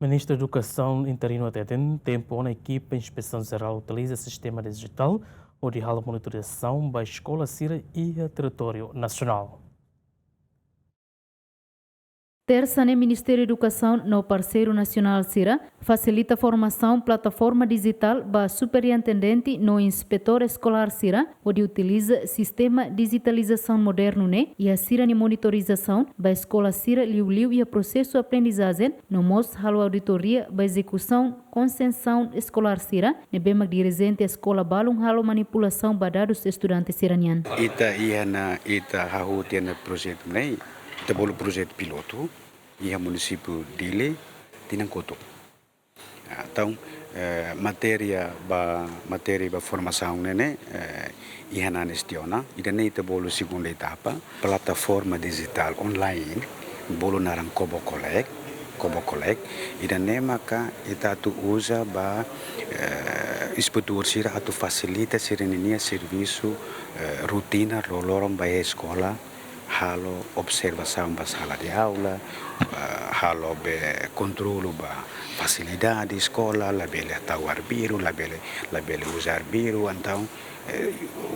Ministro da Educação interino até tempo, a equipe de inspeção geral utiliza sistema digital ou de monitorização da escola Cira e a território nacional. Terça, no Ministério da Educação, no parceiro nacional CIRA, facilita a formação plataforma digital para superintendente no inspetor escolar CIRA, onde utiliza sistema digitalização moderno e a CIRA de monitorização para a escola CIRA liu e o processo de aprendizagem no mostra a auditoria para execução concessão escolar CIRA, ne bem dirigente escola balung halo manipulação para dados estudantes iranianos. Ita hahu tiana projeto nei. Kita bolu projeto piloto e a município dele tinha coto. Então matéria ba formação né e a gestiona e daí ita bolu segunda etapa plataforma digital online bolu naran Kobo Collect e daí maka ita tu usa ba inspetor sira atu facilita serenia serviço rotina rolorom ba escola halo observação da sala de aula, halo be controlo ba facilidade escola, la bele tawar biru, la bele usar biru, então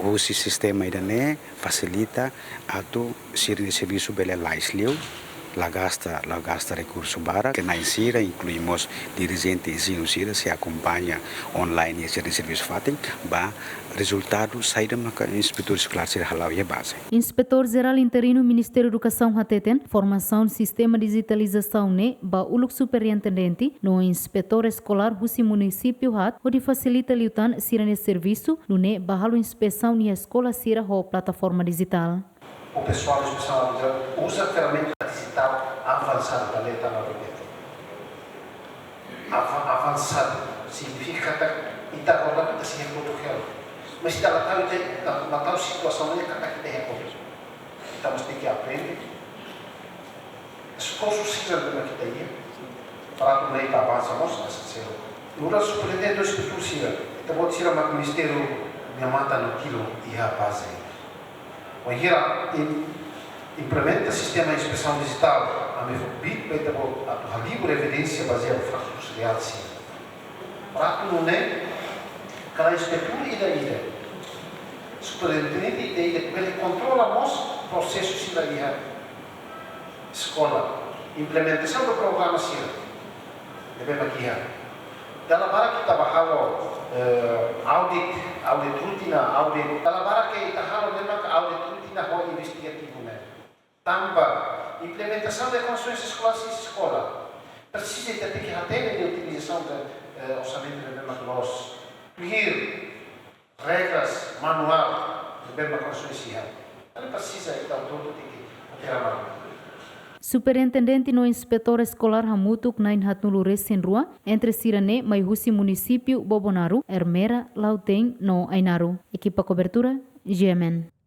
o sistema ainda facilita atu serviço bele laisliu, la gasta recurso bara que na insira incluímos dirigente ensino sira se acompanha online esse serviço fatem ba resultado sai da inspetor escolar ser halau e base. Inspetor geral interino Ministério da Educação hateten formação sistema digitalização ba uluk superintendente no inspetor escolar husi município hat onde facilita liutan sirane serviço no ba halo inspeção ni escola sira ho plataforma digital. O pessoal da inspeção usa ferramenta digital avançada para ler na rede. Avançado significa que está rolando que se reproduziu. Mas está na tal situação que está que reproduziu. Então nós temos que aprender. As coisas se fazem aqui daí. Para que o leite avança, mostra essa cena. O nosso superintendente do Instituto Cira, então vou tirar o Ministério me mata no quilo e a base. O implementa o sistema de inspeção digital a MEFOBIT para a livre evidência baseada em fatos reais. Para que não é cada inspetor ida. Superintendente ida, ele controla o processo da escola. Implementação do programa CIRA. Devemos guiar. Dalam bara kita bahalo audit rutina, dalam bara kita halo memang audit rutina ho investigativo tambah implementação de condições escolares e escola precisa ter que ter de utilização de orçamento de mesma nós regras manual de mesma condições e ele precisa então todo que ter a mão. Superintendente no inspetor escolar Hamutuk nain hatnulu resen rua entre Sirane mai husi município Bobonaru, Ermera, Lauteng no Ainaru. Equipa cobertura GMN.